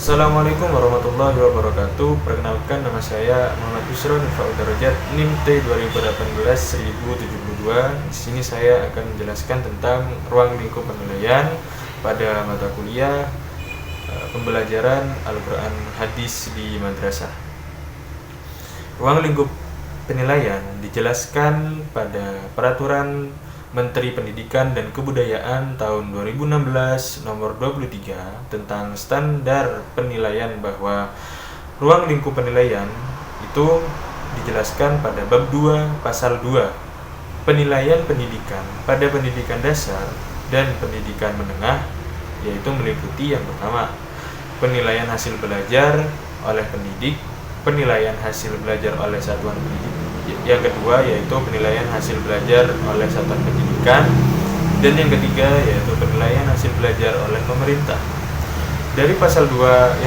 Assalamualaikum warahmatullahi wabarakatuh. Perkenalkan, nama saya Muhammad Busro Nifa'ud Darajat, NIM T 2018-1072. Di sini saya akan menjelaskan tentang ruang lingkup penilaian pada mata kuliah pembelajaran Al-Quran Hadis di madrasah. Ruang lingkup penilaian dijelaskan pada Peraturan Menteri Pendidikan dan Kebudayaan tahun 2016 nomor 23 tentang standar penilaian, bahwa ruang lingkup penilaian itu dijelaskan pada bab 2 pasal 2, penilaian pendidikan pada pendidikan dasar dan pendidikan menengah, yaitu meliputi yang pertama, penilaian hasil belajar oleh pendidik, penilaian hasil belajar oleh satuan pendidik. Yang kedua yaitu penilaian hasil belajar oleh satuan pendidikan, dan yang ketiga yaitu penilaian hasil belajar oleh pemerintah. Dari pasal 2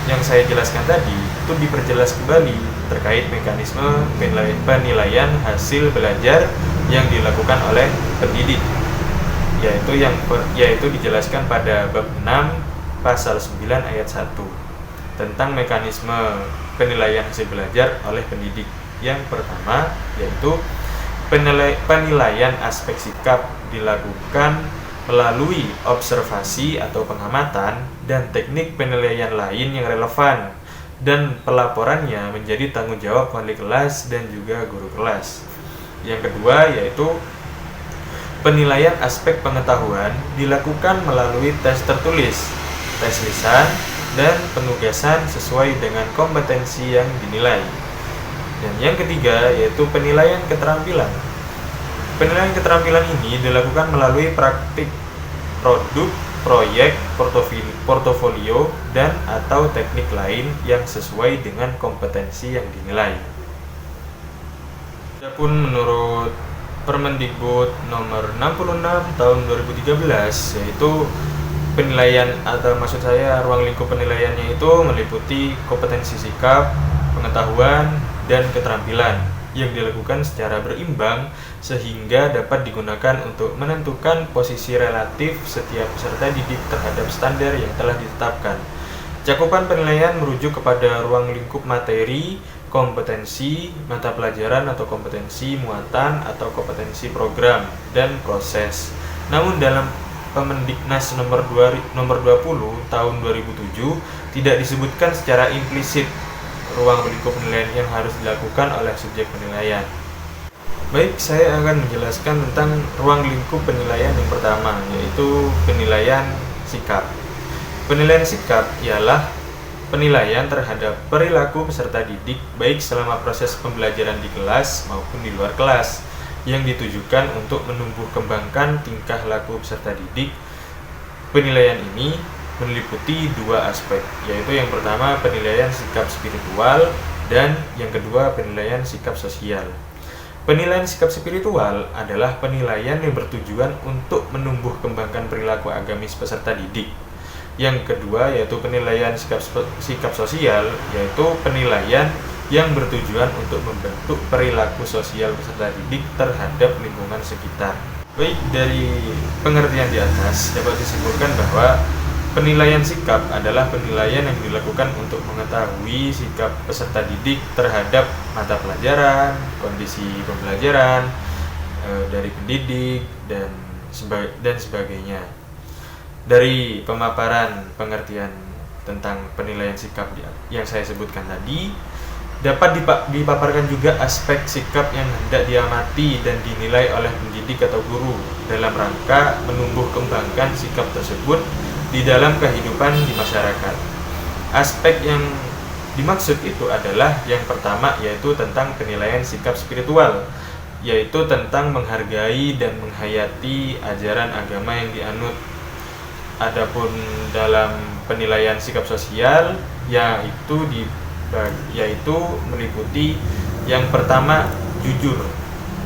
yang saya jelaskan tadi, itu diperjelas kembali terkait mekanisme penilaian hasil belajar yang dilakukan oleh pendidik, yaitu dijelaskan pada bab 6 pasal 9 ayat 1 tentang mekanisme penilaian hasil belajar oleh pendidik. Yang pertama yaitu penilaian aspek sikap dilakukan melalui observasi atau pengamatan dan teknik penilaian lain yang relevan, dan pelaporannya menjadi tanggung jawab wali kelas dan juga guru kelas. Yang kedua yaitu penilaian aspek pengetahuan dilakukan melalui tes tertulis, tes lisan, dan penugasan sesuai dengan kompetensi yang dinilai. Dan yang ketiga yaitu penilaian keterampilan. Penilaian keterampilan ini dilakukan melalui praktik produk, proyek, portofolio, dan atau teknik lain yang sesuai dengan kompetensi yang dinilai. Adapun menurut Permendikbud nomor 66 tahun 2013, yaitu penilaian atau maksud saya ruang lingkup penilaiannya itu meliputi kompetensi sikap, pengetahuan, dan keterampilan yang dilakukan secara berimbang sehingga dapat digunakan untuk menentukan posisi relatif setiap peserta didik terhadap standar yang telah ditetapkan. Cakupan penilaian merujuk kepada ruang lingkup materi, kompetensi, mata pelajaran atau kompetensi muatan atau kompetensi program dan proses. Namun dalam Permendiknas nomor 20 tahun 2007 tidak disebutkan secara implisit ruang lingkup penilaian yang harus dilakukan oleh subjek penilaian. Baik, saya akan menjelaskan tentang ruang lingkup penilaian yang pertama, yaitu penilaian sikap. Penilaian sikap ialah penilaian terhadap perilaku peserta didik baik selama proses pembelajaran di kelas maupun di luar kelas, yang ditujukan untuk menumbuh kembangkan tingkah laku peserta didik. Penilaian ini meliputi dua aspek, yaitu yang pertama penilaian sikap spiritual dan yang kedua penilaian sikap sosial. Penilaian sikap spiritual adalah penilaian yang bertujuan untuk menumbuh kembangkan perilaku agamis peserta didik. Yang kedua yaitu penilaian sikap sosial, yaitu penilaian yang bertujuan untuk membentuk perilaku sosial peserta didik terhadap lingkungan sekitar. Baik, dari pengertian di atas dapat disimpulkan bahwa penilaian sikap adalah penilaian yang dilakukan untuk mengetahui sikap peserta didik terhadap mata pelajaran, kondisi pembelajaran dari pendidik, dan sebagainya. Dari pemaparan pengertian tentang penilaian sikap yang saya sebutkan tadi, dapat dipaparkan juga aspek sikap yang hendak diamati dan dinilai oleh pendidik atau guru dalam rangka menumbuh kembangkan sikap tersebut di dalam kehidupan di masyarakat. Aspek yang dimaksud itu adalah yang pertama yaitu tentang penilaian sikap spiritual, yaitu tentang menghargai dan menghayati ajaran agama yang dianut. Adapun dalam penilaian sikap sosial yaitu meliputi yang pertama jujur,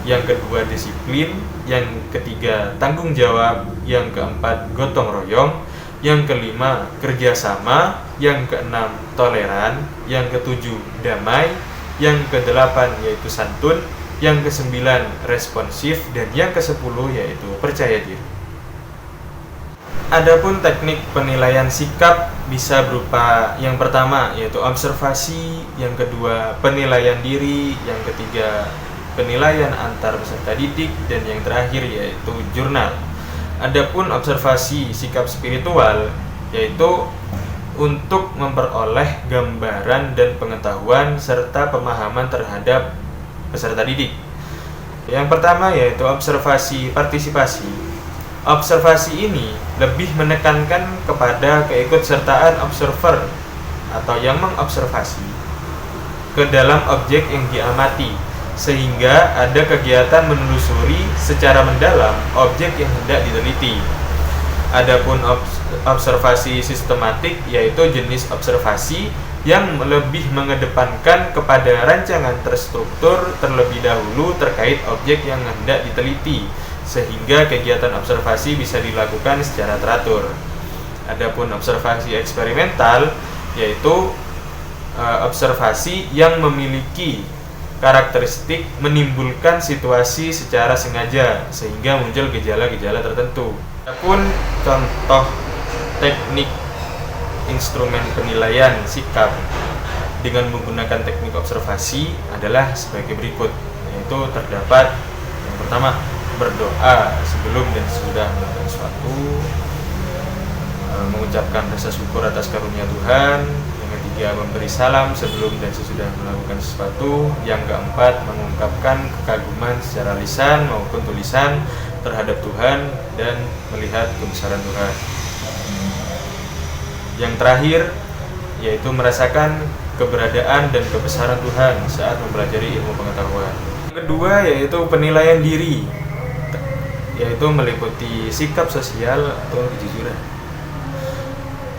yang kedua disiplin, yang ketiga tanggung jawab, yang keempat gotong royong, yang kelima kerjasama, yang keenam toleran, yang ketujuh damai, yang kedelapan yaitu santun, yang kesembilan responsif, dan yang kesepuluh yaitu percaya diri. Adapun teknik penilaian sikap bisa berupa yang pertama yaitu observasi, yang kedua penilaian diri, yang ketiga penilaian antar peserta didik, dan yang terakhir yaitu jurnal. Adapun observasi sikap spiritual yaitu untuk memperoleh gambaran dan pengetahuan serta pemahaman terhadap peserta didik. Yang pertama yaitu observasi partisipasi. Observasi ini lebih menekankan kepada keikutsertaan observer atau yang mengobservasi ke dalam objek yang diamati, sehingga ada kegiatan menelusuri secara mendalam objek yang hendak diteliti. Adapun observasi sistematik yaitu jenis observasi yang lebih mengedepankan kepada rancangan terstruktur terlebih dahulu terkait objek yang hendak diteliti, sehingga kegiatan observasi bisa dilakukan secara teratur. Adapun observasi eksperimental yaitu observasi yang memiliki karakteristik menimbulkan situasi secara sengaja sehingga muncul gejala-gejala tertentu. Adapun contoh teknik instrumen penilaian sikap dengan menggunakan teknik observasi adalah sebagai berikut, yaitu terdapat yang pertama berdoa sebelum dan sesudah melakukan sesuatu, mengucapkan rasa syukur atas karunia Tuhan. Yang ketiga memberi salam sebelum dan sesudah melakukan sesuatu. Yang keempat mengungkapkan kekaguman secara lisan maupun tulisan terhadap Tuhan dan melihat kebesaran Tuhan. Yang terakhir yaitu merasakan keberadaan dan kebesaran Tuhan saat mempelajari ilmu pengetahuan. Yang kedua yaitu penilaian diri, yaitu meliputi sikap sosial atau kejujuran.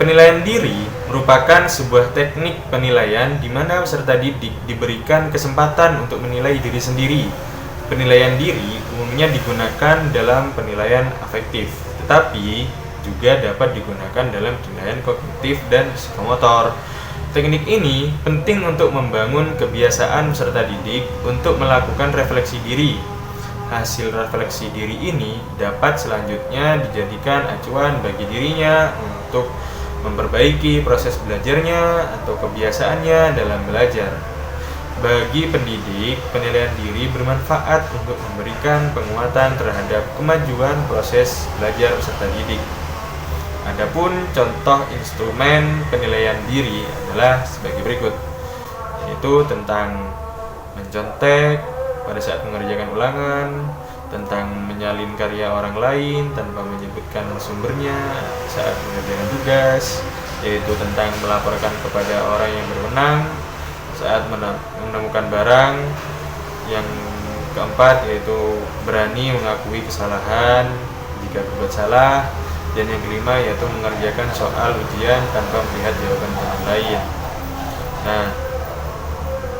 Penilaian diri merupakan sebuah teknik penilaian di mana peserta didik diberikan kesempatan untuk menilai diri sendiri. Penilaian diri umumnya digunakan dalam penilaian afektif, tetapi juga dapat digunakan dalam penilaian kognitif dan psikomotor. Teknik ini penting untuk membangun kebiasaan peserta didik untuk melakukan refleksi diri. Hasil refleksi diri ini dapat selanjutnya dijadikan acuan bagi dirinya untuk memperbaiki proses belajarnya atau kebiasaannya dalam belajar. Bagi pendidik, penilaian diri bermanfaat untuk memberikan penguatan terhadap kemajuan proses belajar peserta didik. Adapun contoh instrumen penilaian diri adalah sebagai berikut, yaitu tentang mencontek pada saat mengerjakan ulangan, tentang menyalin karya orang lain tanpa menyebutkan sumbernya saat mengerjakan tugas, yaitu tentang melaporkan kepada orang yang berwenang saat menemukan barang. Yang keempat yaitu berani mengakui kesalahan jika berbuat salah, dan yang kelima yaitu mengerjakan soal ujian tanpa melihat jawaban orang lain. Nah,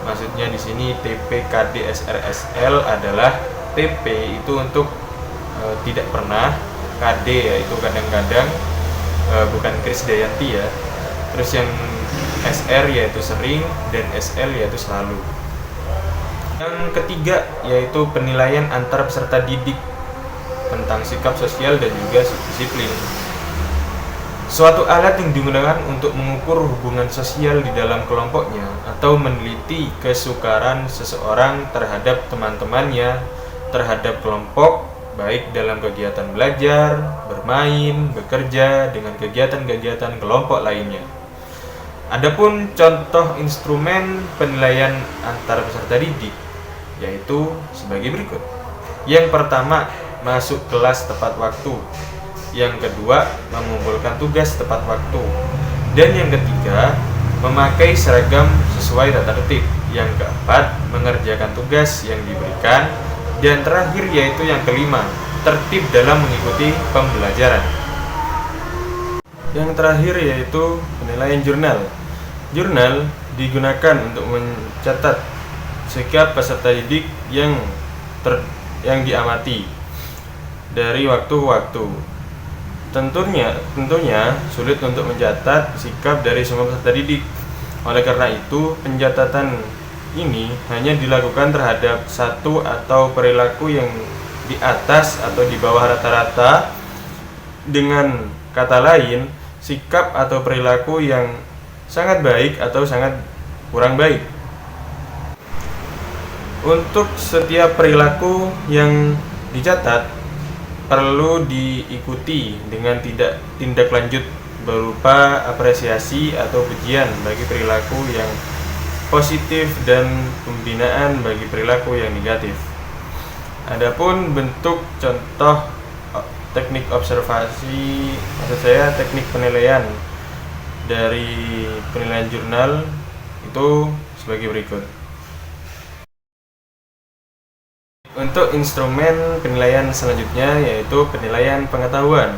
maksudnya di sini TP KD SRSL adalah TP itu untuk tidak pernah, KD yaitu kadang-kadang, bukan Krisdayanti ya. Terus yang SR yaitu sering, dan SL yaitu selalu. Yang ketiga yaitu penilaian antar peserta didik tentang sikap sosial dan juga disiplin. Suatu alat yang digunakan untuk mengukur hubungan sosial di dalam kelompoknya atau meneliti kesukaran seseorang terhadap teman-temannya, terhadap kelompok, baik dalam kegiatan belajar, bermain, bekerja, dengan kegiatan-kegiatan kelompok lainnya. Adapun contoh instrumen penilaian antar peserta didik yaitu sebagai berikut. Yang pertama, masuk kelas tepat waktu. Yang kedua, mengumpulkan tugas tepat waktu. Dan yang ketiga, memakai seragam sesuai tata tertib. Yang keempat, mengerjakan tugas yang diberikan. Dan terakhir yaitu yang kelima, tertib dalam mengikuti pembelajaran. Yang terakhir yaitu penilaian jurnal. Jurnal digunakan untuk mencatat sikap peserta didik yang diamati dari waktu ke waktu. Tentunya sulit untuk mencatat sikap dari semua peserta didik. Oleh karena itu, pencatatan ini hanya dilakukan terhadap satu atau perilaku yang di atas atau di bawah rata-rata dengan kata lain, sikap atau perilaku yang sangat baik atau sangat kurang baik. Untuk setiap perilaku yang dicatat perlu diikuti dengan tindak lanjut berupa apresiasi atau pujian bagi perilaku yang positif dan pembinaan bagi perilaku yang negatif. Adapun bentuk contoh teknik observasi, maksud saya teknik penilaian dari penilaian jurnal itu sebagai berikut. Untuk instrumen penilaian selanjutnya yaitu penilaian pengetahuan.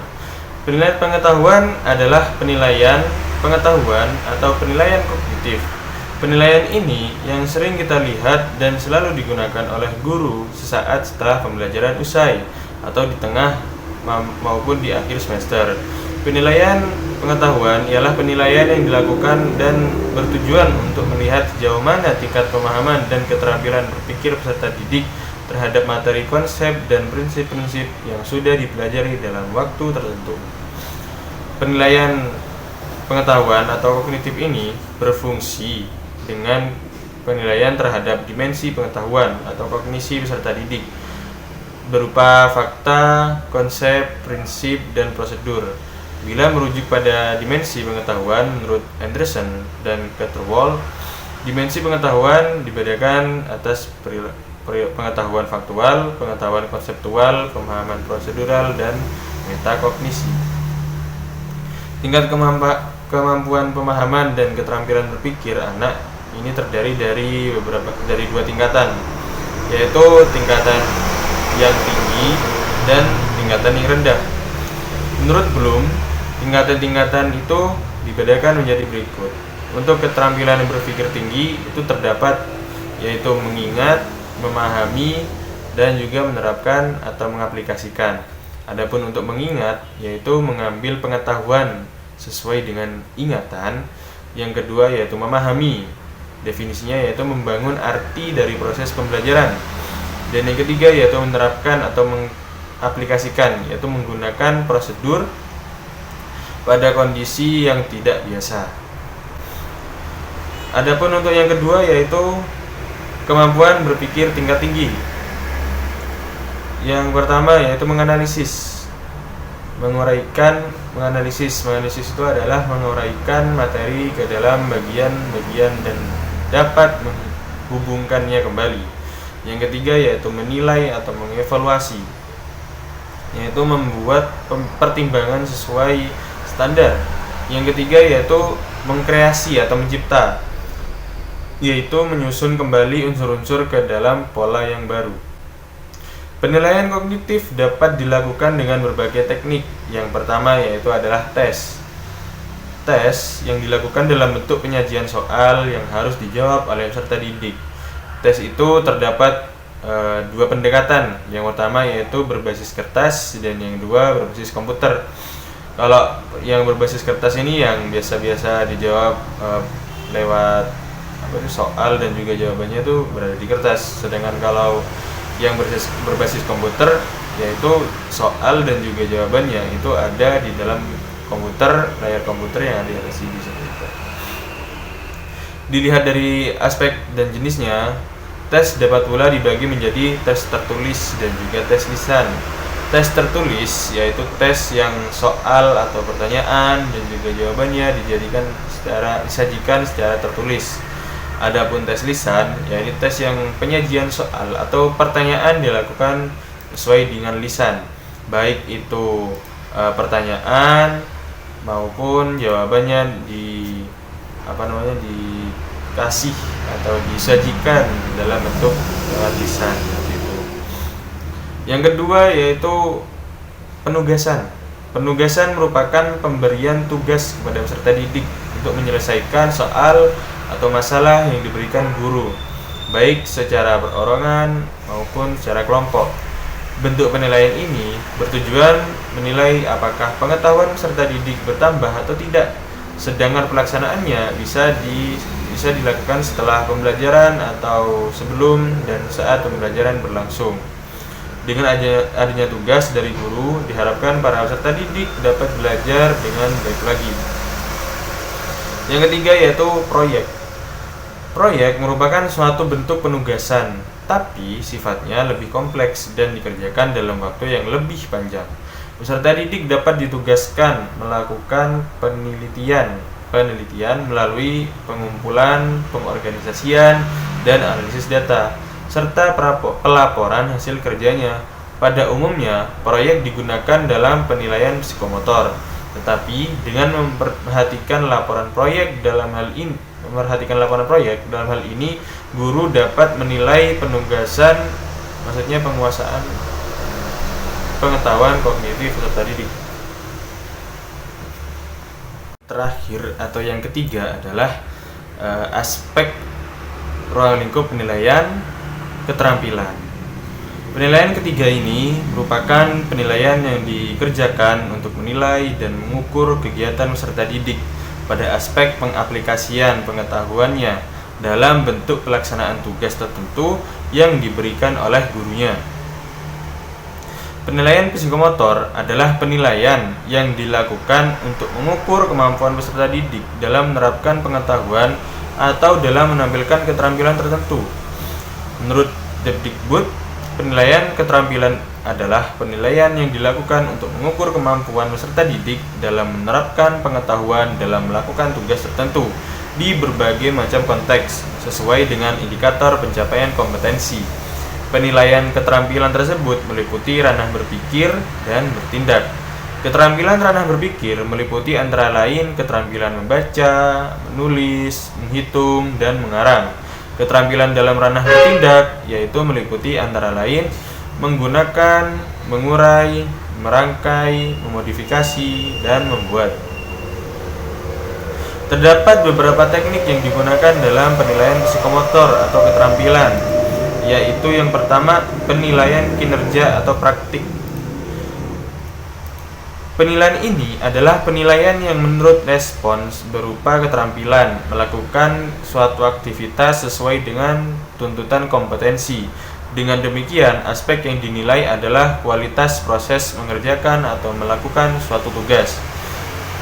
Penilaian pengetahuan adalah penilaian pengetahuan atau penilaian kognitif. Penilaian ini yang sering kita lihat dan selalu digunakan oleh guru sesaat setelah pembelajaran usai atau di tengah maupun di akhir semester. Penilaian pengetahuan ialah penilaian yang dilakukan dan bertujuan untuk melihat sejauh mana tingkat pemahaman dan keterampilan berpikir peserta didik terhadap materi konsep dan prinsip-prinsip yang sudah dipelajari dalam waktu tertentu. Penilaian pengetahuan atau kognitif ini berfungsi dengan penilaian terhadap dimensi pengetahuan atau kognisi peserta didik berupa fakta, konsep, prinsip, dan prosedur. Bila merujuk pada dimensi pengetahuan menurut Anderson dan Catterwall, dimensi pengetahuan dibedakan atas pengetahuan faktual, pengetahuan konseptual, pemahaman prosedural, dan metakognisi. Tingkat kemampuan pemahaman dan keterampilan berpikir anak ini terdiri dari dua tingkatan, yaitu tingkatan yang tinggi dan tingkatan yang rendah. Menurut Bloom, tingkatan-tingkatan itu dibedakan menjadi berikut. Untuk keterampilan berpikir tinggi itu terdapat yaitu mengingat, memahami, dan juga menerapkan atau mengaplikasikan. Adapun untuk mengingat yaitu mengambil pengetahuan sesuai dengan ingatan. Yang kedua yaitu memahami. Definisinya yaitu membangun arti dari proses pembelajaran. Dan yang ketiga yaitu menerapkan atau mengaplikasikan, yaitu menggunakan prosedur pada kondisi yang tidak biasa. Adapun untuk yang kedua yaitu kemampuan berpikir tingkat tinggi. Yang pertama yaitu menganalisis. Menganalisis itu adalah menguraikan materi ke dalam bagian-bagian dan dapat menghubungkannya kembali. Yang ketiga yaitu menilai atau mengevaluasi, yaitu membuat pertimbangan sesuai standar. Yang ketiga yaitu mengkreasi atau mencipta, yaitu menyusun kembali unsur-unsur ke dalam pola yang baru. Penilaian kognitif dapat dilakukan dengan berbagai teknik. Yang pertama yaitu adalah tes. Tes yang dilakukan dalam bentuk penyajian soal yang harus dijawab oleh peserta didik. Tes itu terdapat dua pendekatan. Yang pertama yaitu berbasis kertas dan yang kedua berbasis komputer. Kalau yang berbasis kertas ini yang biasa-biasa dijawab lewat soal dan juga jawabannya itu berada di kertas. Sedangkan kalau yang berbasis komputer yaitu soal dan juga jawabannya itu ada di dalam komputer, layar komputer yang ada di LCD seperti itu. Dilihat dari aspek dan jenisnya, tes dapat pula dibagi menjadi tes tertulis dan juga tes lisan. Tes tertulis yaitu tes yang soal atau pertanyaan dan juga jawabannya disajikan secara tertulis. Adapun tes lisan, yaitu tes yang penyajian soal atau pertanyaan dilakukan sesuai dengan lisan, baik itu pertanyaan maupun jawabannya dikasih atau disajikan dalam bentuk lisan gitu. Yang kedua yaitu penugasan. Penugasan merupakan pemberian tugas kepada peserta didik untuk menyelesaikan soal atau masalah yang diberikan guru, baik secara perorangan maupun secara kelompok. Bentuk penilaian ini bertujuan menilai apakah pengetahuan peserta didik bertambah atau tidak, sedangkan pelaksanaannya bisa dilakukan setelah pembelajaran atau sebelum dan saat pembelajaran berlangsung. Dengan adanya tugas dari guru, diharapkan para peserta didik dapat belajar dengan baik lagi. Yang ketiga yaitu proyek. Proyek merupakan suatu bentuk penugasan, tapi sifatnya lebih kompleks dan dikerjakan dalam waktu yang lebih panjang. Peserta didik dapat ditugaskan melakukan penelitian melalui pengumpulan, pengorganisasian, dan analisis data, serta pelaporan hasil kerjanya. Pada umumnya, proyek digunakan dalam penilaian psikomotor, tetapi dengan memperhatikan laporan proyek dalam hal ini, guru dapat menilai penugasan, maksudnya penguasaan pengetahuan kognitif peserta didik. Terakhir atau yang ketiga adalah aspek ruang lingkup penilaian keterampilan. Penilaian ketiga ini merupakan penilaian yang dikerjakan untuk menilai dan mengukur kegiatan peserta didik pada aspek pengaplikasian pengetahuannya dalam bentuk pelaksanaan tugas tertentu yang diberikan oleh gurunya. Penilaian psikomotor adalah penilaian yang dilakukan untuk mengukur kemampuan peserta didik dalam menerapkan pengetahuan atau dalam menampilkan keterampilan tertentu. Menurut Depdikbud, penilaian keterampilan adalah penilaian yang dilakukan untuk mengukur kemampuan peserta didik dalam menerapkan pengetahuan dalam melakukan tugas tertentu di berbagai macam konteks sesuai dengan indikator pencapaian kompetensi. Penilaian keterampilan tersebut meliputi ranah berpikir dan bertindak. Keterampilan ranah berpikir meliputi antara lain keterampilan membaca, menulis, menghitung, dan mengarang. Keterampilan dalam ranah bertindak yaitu meliputi antara lain menggunakan, mengurai, merangkai, memodifikasi, dan membuat. Terdapat beberapa teknik yang digunakan dalam penilaian psikomotor atau keterampilan, yaitu yang pertama, penilaian kinerja atau praktik. Penilaian ini adalah penilaian yang menurut respons berupa keterampilan melakukan suatu aktivitas sesuai dengan tuntutan kompetensi. Dengan demikian, aspek yang dinilai adalah kualitas proses mengerjakan atau melakukan suatu tugas.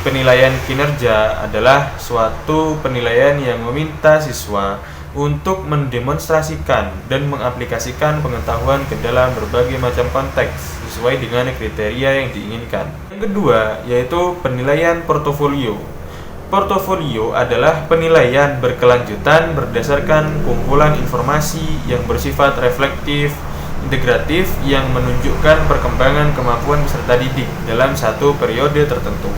Penilaian kinerja adalah suatu penilaian yang meminta siswa untuk mendemonstrasikan dan mengaplikasikan pengetahuan ke dalam berbagai macam konteks sesuai dengan kriteria yang diinginkan. Yang kedua, yaitu penilaian portofolio. Portofolio adalah penilaian berkelanjutan berdasarkan kumpulan informasi yang bersifat reflektif, integratif yang menunjukkan perkembangan kemampuan peserta didik dalam satu periode tertentu.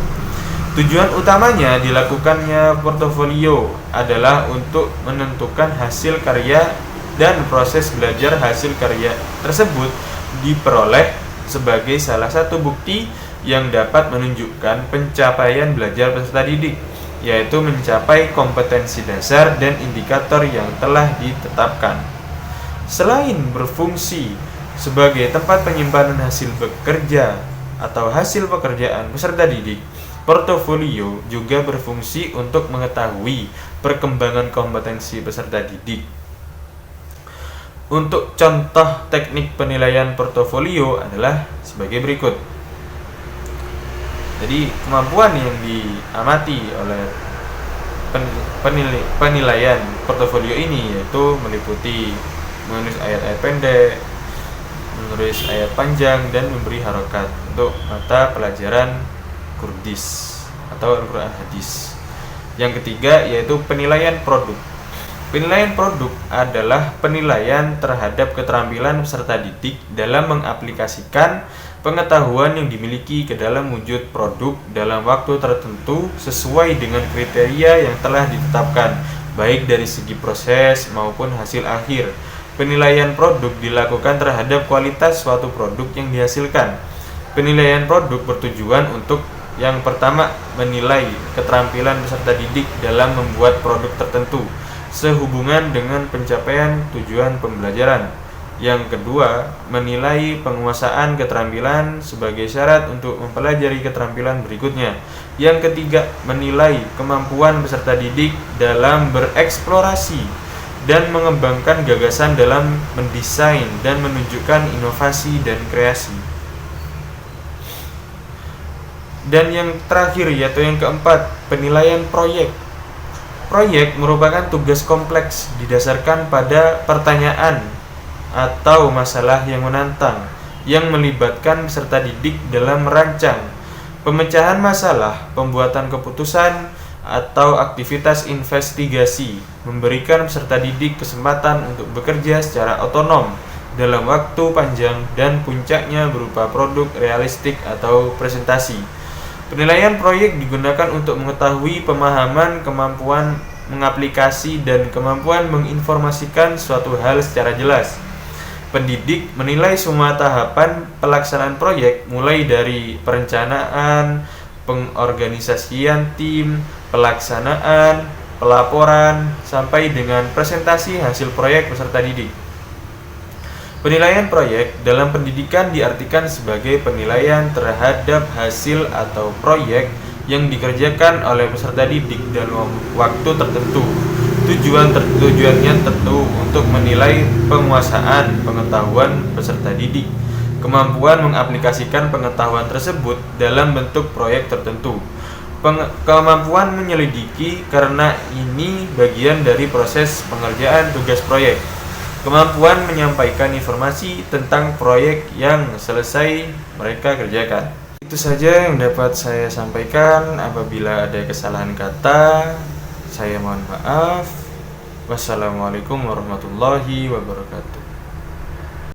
Tujuan utamanya dilakukannya portofolio adalah untuk menentukan hasil karya dan proses belajar hasil karya tersebut diperoleh sebagai salah satu bukti yang dapat menunjukkan pencapaian belajar peserta didik, yaitu mencapai kompetensi dasar dan indikator yang telah ditetapkan. Selain berfungsi sebagai tempat penyimpanan hasil bekerja atau hasil pekerjaan peserta didik, portofolio juga berfungsi untuk mengetahui perkembangan kompetensi peserta didik. Untuk contoh teknik penilaian portofolio adalah sebagai berikut. Jadi, kemampuan yang diamati oleh penilaian portofolio ini yaitu meliputi menulis ayat-ayat pendek, menulis ayat panjang, dan memberi harokat untuk mata pelajaran Kurdis atau Al-Quran Hadis. Yang ketiga yaitu penilaian produk. Penilaian produk adalah penilaian terhadap keterampilan peserta didik dalam mengaplikasikan pengetahuan yang dimiliki ke dalam wujud produk dalam waktu tertentu sesuai dengan kriteria yang telah ditetapkan, baik dari segi proses maupun hasil akhir. Penilaian produk dilakukan terhadap kualitas suatu produk yang dihasilkan. Penilaian produk bertujuan untuk yang pertama, menilai keterampilan peserta didik dalam membuat produk tertentu sehubungan dengan pencapaian tujuan pembelajaran. Yang kedua, menilai penguasaan keterampilan sebagai syarat untuk mempelajari keterampilan berikutnya. Yang ketiga, menilai kemampuan peserta didik dalam bereksplorasi dan mengembangkan gagasan dalam mendesain dan menunjukkan inovasi dan kreasi. Dan yang terakhir yaitu yang keempat, penilaian proyek. Proyek merupakan tugas kompleks didasarkan pada pertanyaan atau masalah yang menantang yang melibatkan peserta didik dalam merancang, pemecahan masalah, pembuatan keputusan, atau aktivitas investigasi, memberikan peserta didik kesempatan untuk bekerja secara otonom dalam waktu panjang dan puncaknya berupa produk realistik atau presentasi. Penilaian proyek digunakan untuk mengetahui pemahaman, kemampuan mengaplikasi, dan kemampuan menginformasikan suatu hal secara jelas. Pendidik menilai semua tahapan pelaksanaan proyek, mulai dari perencanaan, pengorganisasian tim, pelaksanaan, pelaporan, sampai dengan presentasi hasil proyek peserta didik. Penilaian proyek dalam pendidikan diartikan sebagai penilaian terhadap hasil atau proyek yang dikerjakan oleh peserta didik dalam waktu tertentu. Tujuannya tentu untuk menilai penguasaan pengetahuan peserta didik, kemampuan mengaplikasikan pengetahuan tersebut dalam bentuk proyek tertentu, kemampuan menyelidiki karena ini bagian dari proses pengerjaan tugas proyek, kemampuan menyampaikan informasi tentang proyek yang selesai mereka kerjakan. Itu saja yang dapat saya sampaikan. Apabila ada kesalahan kata, saya mohon maaf. Wassalamualaikum warahmatullahi wabarakatuh.